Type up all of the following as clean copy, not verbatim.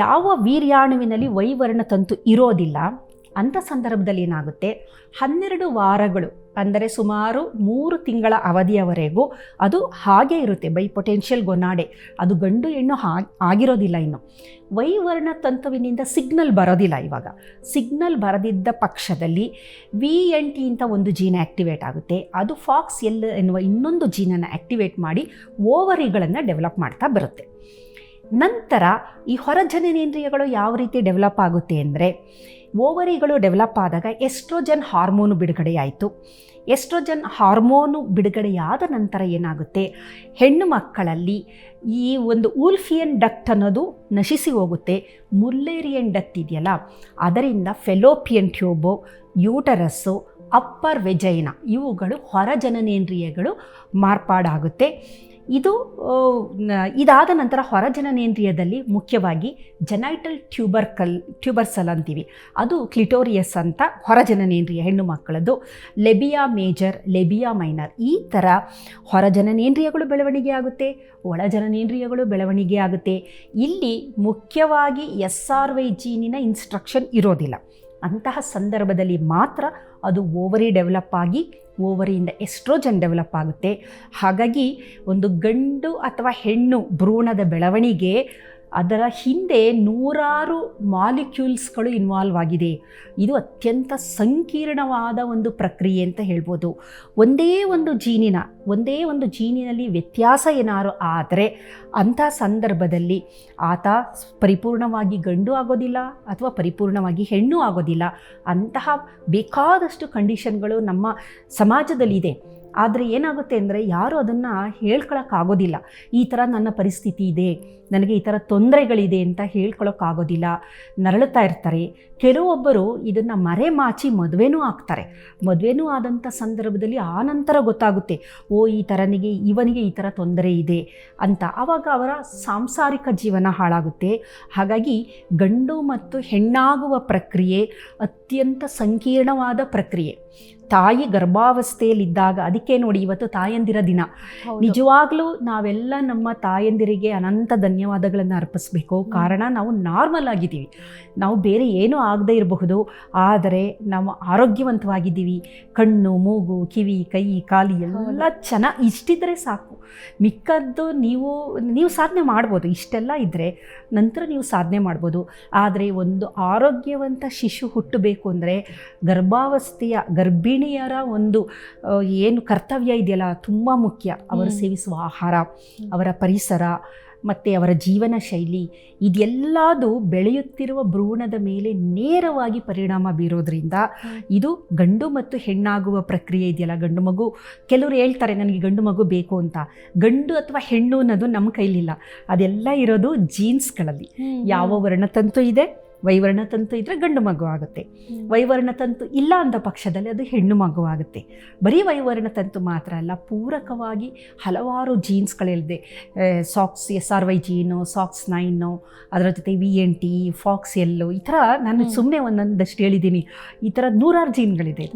ಯಾವ ವೀರ್ಯಾಣುವಿನಲ್ಲಿ ವೈವರ್ಣ ತಂತು ಇರೋದಿಲ್ಲ ಅಂಥ ಸಂದರ್ಭದಲ್ಲಿ ಏನಾಗುತ್ತೆ, 12 ವಾರಗಳು ಅಂದರೆ ಸುಮಾರು 3 ತಿಂಗಳ ಅವಧಿಯವರೆಗೂ ಅದು ಹಾಗೇ ಇರುತ್ತೆ. ಬೈಪೊಟೆನ್ಷಿಯಲ್ ಗೊನಾಡೆ, ಅದು ಗಂಡು ಹೆಣ್ಣು ಆಗಿರೋದಿಲ್ಲ. ಇನ್ನು ವೈವರ್ಣ ತಂತುವಿನಿಂದ ಸಿಗ್ನಲ್ ಬರೋದಿಲ್ಲ. ಇವಾಗ ಸಿಗ್ನಲ್ ಬರದಿದ್ದ ಪಕ್ಷದಲ್ಲಿ VNT ಅಂತ ಒಂದು ಜೀನ್ ಆ್ಯಕ್ಟಿವೇಟ್ ಆಗುತ್ತೆ. ಅದು FOXL ಎನ್ನುವ ಇನ್ನೊಂದು ಜೀನನ್ನು ಆ್ಯಕ್ಟಿವೇಟ್ ಮಾಡಿ ಓವರಿಗಳನ್ನು ಡೆವಲಪ್ ಮಾಡ್ತಾ ಬರುತ್ತೆ. ನಂತರ ಈ ಹೊರಜನನೇಂದ್ರಿಯಗಳು ಯಾವ ರೀತಿ ಡೆವಲಪ್ ಆಗುತ್ತೆ ಅಂದರೆ, ಓವರಿಗಳು ಡೆವಲಪ್ ಆದಾಗ ಎಸ್ಟ್ರೋಜನ್ ಹಾರ್ಮೋನು ಬಿಡುಗಡೆಯಾಯಿತು. ಎಸ್ಟ್ರೋಜನ್ ಹಾರ್ಮೋನು ಬಿಡುಗಡೆಯಾದ ನಂತರ ಏನಾಗುತ್ತೆ, ಹೆಣ್ಣು ಮಕ್ಕಳಲ್ಲಿ ಈ ಒಂದು ಊಲ್ಫಿಯನ್ ಡಕ್ಟ್ ಅನ್ನೋದು ನಶಿಸಿ ಹೋಗುತ್ತೆ. ಮುಲ್ಲೇರಿಯನ್ ಡಕ್ಟ್ ಇದೆಯಲ್ಲ, ಅದರಿಂದ ಫೆಲೋಪಿಯನ್ ಟ್ಯೂಬು, ಯೂಟರಸ್ಸು, ಅಪ್ಪರ್ ವೆಜೈನಾ ಇವುಗಳು ಹೊರಜನನೇಂದ್ರಿಯಗಳು ಮಾರ್ಪಾಡಾಗುತ್ತೆ. ಇದಾದ ನಂತರ ಹೊರಜನನೇಂದ್ರಿಯದಲ್ಲಿ ಮುಖ್ಯವಾಗಿ ಜೆನೈಟಲ್ ಟ್ಯೂಬರ್ಸಲ್ ಅಂತೀವಿ, ಅದು ಕ್ಲಿಟೋರಿಯಸ್ ಅಂತ ಹೊರಜನನೇಂದ್ರಿಯ ಹೆಣ್ಣು ಮಕ್ಕಳದ್ದು. ಲೆಬಿಯಾ ಮೇಜರ್, ಲೆಬಿಯಾ ಮೈನರ್, ಈ ಥರ ಹೊರಜನನೇಂದ್ರಿಯಗಳು ಬೆಳವಣಿಗೆ ಆಗುತ್ತೆ, ಒಳಜನನೇಂದ್ರಿಯಗಳು ಬೆಳವಣಿಗೆ ಆಗುತ್ತೆ. ಇಲ್ಲಿ ಮುಖ್ಯವಾಗಿ SRY ಜೀನಿನ ಇನ್ಸ್ಟ್ರಕ್ಷನ್ ಇರೋದಿಲ್ಲ. ಅಂತಹ ಸಂದರ್ಭದಲ್ಲಿ ಮಾತ್ರ ಅದು ಓವರಿ ಡೆವಲಪ್ ಆಗಿ ಓವರಿಯಿಂದ ಎಸ್ಟ್ರೋಜನ್ ಡೆವಲಪ್ ಆಗುತ್ತೆ. ಹಾಗಾಗಿ ಒಂದು ಗಂಡು ಅಥವಾ ಹೆಣ್ಣು ಭ್ರೂಣದ ಬೆಳವಣಿಗೆ ಅದರ ಹಿಂದೆ 100 ಮಾಲಿಕ್ಯೂಲ್ಸ್ಗಳು ಇನ್ವಾಲ್ವ್ ಆಗಿದೆ. ಇದು ಅತ್ಯಂತ ಸಂಕೀರ್ಣವಾದ ಒಂದು ಪ್ರಕ್ರಿಯೆ ಅಂತ ಹೇಳ್ಬೋದು. ಒಂದೇ ಒಂದು ಜೀನಿನಲ್ಲಿ ವ್ಯತ್ಯಾಸ ಏನಾರು ಆದರೆ ಅಂಥ ಸಂದರ್ಭದಲ್ಲಿ ಆತ ಪರಿಪೂರ್ಣವಾಗಿ ಗಂಡು ಆಗೋದಿಲ್ಲ ಅಥವಾ ಪರಿಪೂರ್ಣವಾಗಿ ಹೆಣ್ಣು ಆಗೋದಿಲ್ಲ. ಅಂತಹ ಬೇಕಾದಷ್ಟು ಕಂಡೀಷನ್ಗಳು ನಮ್ಮ ಸಮಾಜದಲ್ಲಿದೆ. ಆದರೆ ಏನಾಗುತ್ತೆ ಅಂದರೆ, ಯಾರು ಅದನ್ನು ಹೇಳ್ಕೊಳಕ್ಕಾಗೋದಿಲ್ಲ. ಈ ಥರ ನನ್ನ ಪರಿಸ್ಥಿತಿ ಇದೆ, ನನಗೆ ಈ ಥರ ತೊಂದರೆಗಳಿದೆ ಅಂತ ಹೇಳ್ಕೊಳಕ್ಕಾಗೋದಿಲ್ಲ, ನರಳುತ್ತಾ ಇರ್ತಾರೆ. ಕೆಲವೊಬ್ಬರು ಇದನ್ನು ಮರೆಮಾಚಿ ಮದುವೆನೂ ಆಗ್ತಾರೆ. ಮದುವೆನೂ ಆದಂಥ ಸಂದರ್ಭದಲ್ಲಿ ಆ ನಂತರ ಗೊತ್ತಾಗುತ್ತೆ, ಇವನಿಗೆ ಈ ಥರ ತೊಂದರೆ ಇದೆ ಅಂತ. ಆವಾಗ ಅವರ ಸಾಂಸಾರಿಕ ಜೀವನ ಹಾಳಾಗುತ್ತೆ. ಹಾಗಾಗಿ ಗಂಡು ಮತ್ತು ಹೆಣ್ಣಾಗುವ ಪ್ರಕ್ರಿಯೆ ಅತ್ಯಂತ ಸಂಕೀರ್ಣವಾದ ಪ್ರಕ್ರಿಯೆ. ತಾಯಿ ಗರ್ಭಾವಸ್ಥೆಯಲ್ಲಿದ್ದಾಗ, ಅದಕ್ಕೆ ನೋಡಿ ಇವತ್ತು ತಾಯಂದಿರ ದಿನ. ನಿಜವಾಗ್ಲೂ ನಾವೆಲ್ಲ ನಮ್ಮ ತಾಯಂದಿರಿಗೆ ಅನಂತ ಧನ್ಯವಾದಗಳನ್ನು ಅರ್ಪಿಸಬೇಕು. ಕಾರಣ ನಾವು ನಾರ್ಮಲ್ ಆಗಿದ್ದೀವಿ, ನಾವು ಬೇರೆ ಏನೂ ಆಗದೇ ಇರಬಹುದು, ಆದರೆ ನಾವು ಆರೋಗ್ಯವಂತವಾಗಿದ್ದೀವಿ. ಕಣ್ಣು, ಮೂಗು, ಕಿವಿ, ಕೈ, ಕಾಲು ಎಲ್ಲ ಚೆನ್ನಾಗಿ ಇಷ್ಟಿದ್ರೆ ಸಾಕು. ಮಿಕ್ಕದ್ದು ನೀವು ಸಾಧನೆ ಮಾಡ್ಬೋದು. ಇಷ್ಟೆಲ್ಲ ಇದ್ದರೆ ನಂತರ ನೀವು ಸಾಧನೆ ಮಾಡ್ಬೋದು. ಆದರೆ ಒಂದು ಆರೋಗ್ಯವಂತ ಶಿಶು ಹುಟ್ಟಬೇಕು ಅಂದರೆ ಗರ್ಭಿಣಿಯರ ಒಂದು ಏನು ಕರ್ತವ್ಯ ಇದೆಯಲ್ಲ ತುಂಬ ಮುಖ್ಯ. ಅವರು ಸೇವಿಸುವ ಆಹಾರ, ಅವರ ಪರಿಸರ ಮತ್ತು ಅವರ ಜೀವನ ಶೈಲಿ ಇದೆಲ್ಲದು ಬೆಳೆಯುತ್ತಿರುವ ಭ್ರೂಣದ ಮೇಲೆ ನೇರವಾಗಿ ಪರಿಣಾಮ ಬೀರೋದ್ರಿಂದ ಇದು ಗಂಡು ಮತ್ತು ಹೆಣ್ಣಾಗುವ ಪ್ರಕ್ರಿಯೆ ಇದೆಯಲ್ಲ, ಗಂಡು ಮಗು, ಕೆಲವರು ಹೇಳ್ತಾರೆ ನನಗೆ ಗಂಡು ಮಗು ಬೇಕು ಅಂತ. ಗಂಡು ಅಥವಾ ಹೆಣ್ಣು ಅನ್ನೋದು ನಮ್ಮ ಕೈಲಿಲ್ಲ, ಅದೆಲ್ಲ ಇರೋದು ಜೀನ್ಸ್ಗಳಲ್ಲಿ. ಯಾವ ವರ್ಣತಂತು ಇದೆ, ವೈವರ್ಣತಂತು ಇದ್ದರೆ ಗಂಡು ಮಗು ಆಗುತ್ತೆ. ವೈವರ್ಣತಂತು ಇಲ್ಲ ಅಂದ ಪಕ್ಷದಲ್ಲಿ ಅದು ಹೆಣ್ಣು ಮಗು ಆಗುತ್ತೆ. ಬರೀ ವೈವರ್ಣತಂತು ಮಾತ್ರ ಅಲ್ಲ, ಪೂರಕವಾಗಿ ಹಲವಾರು ಜೀನ್ಸ್ಗಳಿದೆ. SRY ಜೀನು, SOX9, ಅದರ ಜೊತೆ VNT, FOXL, ಈ ಥರ ನಾನು ಸುಮ್ಮನೆ ಒಂದೊಂದಷ್ಟು ಹೇಳಿದ್ದೀನಿ. ಈ ಥರ 100 ಜೀನ್ಗಳಿದೆ.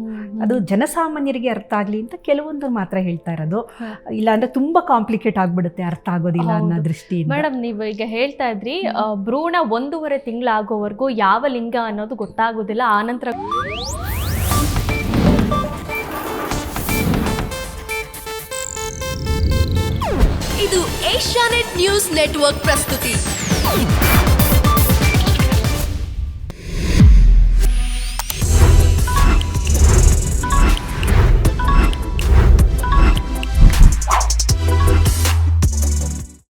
ಅದು ಜನಸಾಮಾನ್ಯರಿಗೆ ಅರ್ಥ ಆಗಲಿ ಅಂತ ಕೆಲವೊಂದು ಮಾತ್ರ ಹೇಳ್ತಾ ಇರೋದು. ಇಲ್ಲಾಂದರೆ ತುಂಬ ಕಾಂಪ್ಲಿಕೇಟ್ ಆಗಿಬಿಡುತ್ತೆ, ಅರ್ಥ ಆಗೋದಿಲ್ಲ ಅನ್ನೋ ದೃಷ್ಟಿಯಿಂದ. ಮೇಡಮ್, ನೀವು ಈಗ ಹೇಳ್ತಾ ಇದ್ರಿ ಭ್ರೂಣ 1.5 ತಿಂಗಳಾಗೋವರೆಗೂ ಯಾವ ಲಿಂಗ ಅನ್ನೋದು ಗೊತ್ತಾಗೋದಿಲ್ಲ, ಆನಂತರ ಇದು ಏಷ್ಯಾನೆಟ್ ನ್ಯೂಸ್ ನೆಟ್ವರ್ಕ್ ಪ್ರಸ್ತುತಿ.